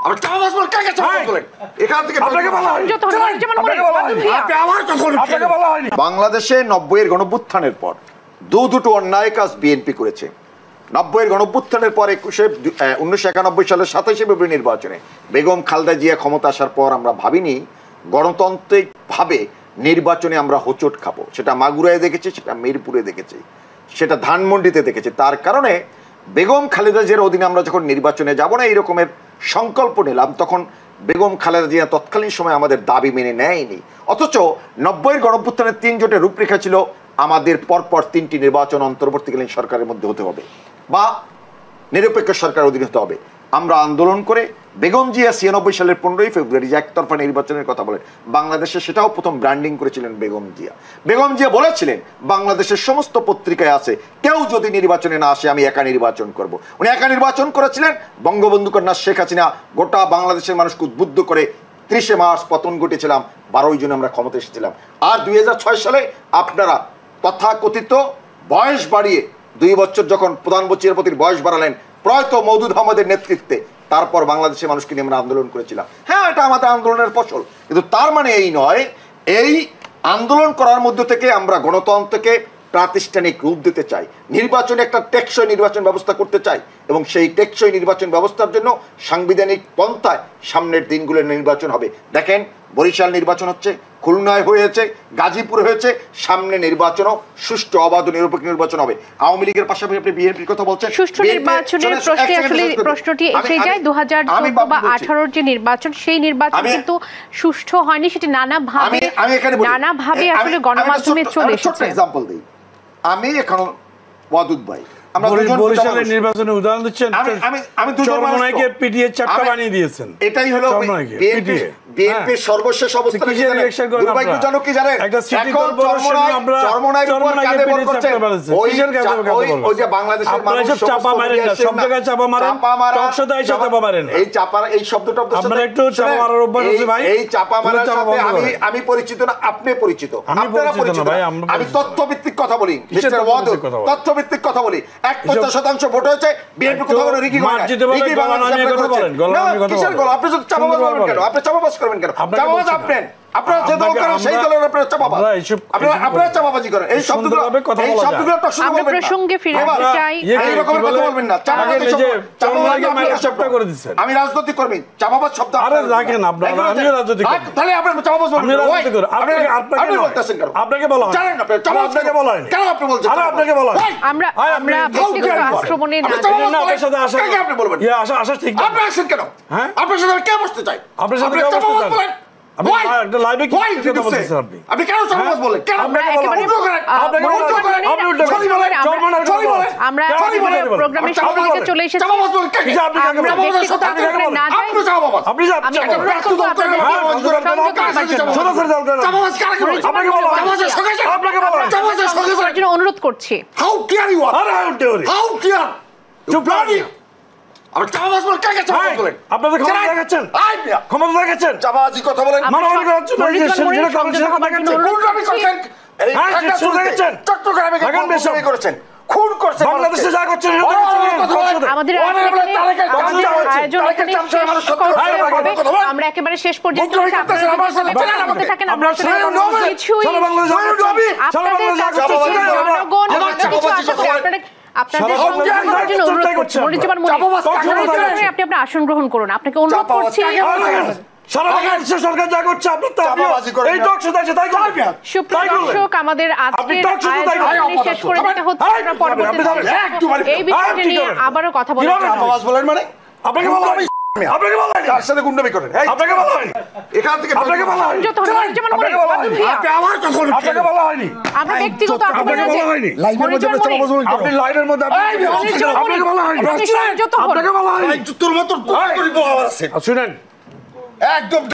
আমি চাপাবাজ বল কাকে চাপাবাজ বলেন এখান থেকে আপনাকে বলা হয়নি আপনাকে বলা হয়নি বাংলাদেশে 90 এর গণঅভ্যুত্থানের পর দুটো অন্যায় কাজ বিএনপি করেছে 90 এর গণঅভ্যুত্থানের পর 1991 সালের 27 ফেব্রুয়ারি নির্বাচনে বেগম খালেদা জিয়া ক্ষমতা আসার পর আমরা ভাবিনি গণতান্ত্রিকভাবে নির্বাচনে আমরা হোঁচট খাবো সেটা মাগুরায় দেখেছি সেটা মিরপুরে দেখেছি সেটা ধানমন্ডিতে দেখেছি তার কারণে বেগম খালেদা জিয়ার অধীনে আমরা যখন নির্বাচনে যাব না এই রকমের সংকল্প নিলাম তখন বেগম খালেদা জিয়া তৎকালীন সময় আমাদের দাবি মেনে নেয়নি অথচ 90 এর গণঅভ্যুত্থানের 3 জোটের রূপরেখা ছিল আমাদের পরপর 3টি নির্বাচন অন্তর্বর্তীকালীন সরকারের মধ্যে হতে হবে বা নিরপেক্ষ সরকার অধীনে হতে হবে আমরা আন্দোলন করে বেগম জিয়া 96 সালের 15 ফেব্রুয়ারি যে একতরফা নির্বাচনের কথা বলেন বাংলাদেশে সেটাও প্রথম ব্র্যান্ডিং করেছিলেন বেগম জিয়া বলেছিলেন বাংলাদেশের সমস্ত পত্রিকায় আছে কেউ যদি নির্বাচনে না আসে আমি একা নির্বাচন করব উনি একা নির্বাচন করেছিলেন বঙ্গবন্ধু কন্যা শেখ হাসিনা গোটা বাংলাদেশের মানুষকে উদ্বুদ্ধ করে 30 মার্চ পতন ঘটেছিলাম 12 জুন আমরা ক্ষমতা এসেছিলাম আর 2006 সালে আপনারা তথাকথিত বয়স বাড়িয়ে 2 বছর যখন প্রধানমন্ত্রীর বয়স বাড়ালেন প্রয়াত মওদুদ আহমদের নেতৃত্বে তারপর বাংলাদেশের মানুষকে নিয়ে আমরা আন্দোলন করেছিলাম হ্যাঁ এটা আমাদের আন্দোলনের ফসল কিন্তু তার মানে এই নয় এই আন্দোলন করার মধ্যে থেকে আমরা গণতন্ত্রকে প্রাতিষ্ঠানিক রূপ দিতে চাই নির্বাচনে একটা টেকসই নির্বাচন ব্যবস্থা করতে চাই এবং সেই টেকসই নির্বাচন ব্যবস্থার জন্য সাংবিধানিক পন্থায় সামনের দিনগুলোর নির্বাচন হবে দেখেন বরিশাল নির্বাচন হচ্ছে খুলনায় হয়েছে গাজীপুরে হয়েছে সামনে নির্বাচনও সুষ্ঠু অবাধ নিরপেক্ষ নির্বাচন হবে আওয়ামী লীগের পাশাপাশি আপনি বিএনপির কথা বলছেন সুষ্ঠু নির্বাচনের প্রশ্নে আসলে প্রশ্নটি এসে যায় 2014 বা 18 যে নির্বাচন সেই নির্বাচন কিন্তু সুষ্ঠু হয়নি সেটি নানাভাবে আসলে গণমাধ্যমে চলে এসেছে एग्जांपल দেই আমি এখন ওয়াদুদ ভাই আমরা বরিশালের নির্বাচনে উদাহরণ দিচ্ছেন আমি চরমনাইকে পিটিএ চ্যাপ্টার বানিয়ে দিয়েছেন এটাই হলো বিএনপির সর্বশেষ অবস্থা দুর্ভাগ্য জনক কি জানেন এখন চরমনাইকে পিটিএ চ্যাপ্টার বানিয়েছেন ওই যে বাংলাদেশের মানুষ চাপা মারেন না সব জায়গায় চাপা মারেন টকশোদাই চাপা মারেন এই চাপা এই শব্দটা আমরা একটু চাপা মারার অভ্যাস আছে ভাই এই চাপা মারার সাথে আমি পরিচিত না আপনি পরিচিত আপনারা পরিচিত আমি তথ্যভিত্তিক কথা বলি মিস্টার ওয়াদুদ তথ্যভিত্তিক কথা বলি 51% ভোট হয়েছে বিএনপি কোথাও কোনো রিগিং হয় না রিগিং বাংলাদেশে কথা বলেন কিসের গলা আপনি যদি চাপাবাজ বলবেন কেন আপনি চাপাবাজ করবেন কেন চাপাবাজ আপনারা যে দল করেন সেই দলের আপনারা চাপাবাজ আপনারা চাপাবাজি করেন এই শব্দগুলো টকশো আমরা প্রসঙ্গে ফিরে আসতে চাই এই রকম কথা বলবেন না আমি রাজনৈতিক কর্মী চাপাবাজ শব্দ আরে রাখেন আপনারা আমিও রাজনৈতিক তাহলে আপনি চাপাবাজ বলবেন আপনি বলতেছেন কেন আপনাকে বলা হয় জানেন আপনি আপনাকে বলা হয় কেন আপনি বলছেন আরে আপনাকে বলা হয় আমরা ব্যক্তিগত আক্রমণে না আপনার সাথে আসা কাকে আপনি বলবেন আসা ঠিক না আপনি আসেন কেন হ্যাঁ আপনার সাথে কে বসতে চাই আপনার সাথে কে বসতে চাই আপনি একটা লাইভে কি কথা বলছেন আপনি কেন চাপাবাজ বলেন কেন আপনাকে আমরা প্রোগ্রামের সমাপ্তিতে চলে এসেছি চাপাবাজ বলেন কে আপনি ব্যক্তিগত আক্রমণে না যাই আপনি চাপাবাজ আপনি অনুরোধ করছি হাউ কেয়ার ইউ আর হাউ কেয়ার চুপ রাখি আপনি চাপাবাজ বলেন কাকে চাপাবাজ বলেন আপনাদের ক্ষমতা দেখাচ্ছেন ক্ষমতা দেখাচ্ছেন চাপাবাজি কথা বলেন মানবতার জন্য এই চট্টগ্রামে করেছেন খুন করছেন বাংলাদেশে যা করছেন আমাদের আমরা একেবারে শেষ পর্যন্ত আপনি আপনার আসন গ্রহণ করুন আপনাকে অনুরোধ করছি সরকার যা করছে আমাদের শেষ করে দিতে হচ্ছে এই বিষয়টি নিয়ে আবারও কথা বলেন মানে আপনাকে বলা হয় আপনাকে বলা হয় কার সাথে গুন্ডামি করেন আপনাকে বলা হয় এখান থেকে আপনাকে বলা হয় আপনি আমার কথা বলেন আপনাকে বলা হয়নি আমরা ব্যক্তিগত আপনাকে বলা হয়নি লাইভের মধ্যে আপনি লাইভের মধ্যে আপনাকে বলা হয়নি আপনাকে বলা হয়নি তোর মত করি বলা আছে শুনেন একদম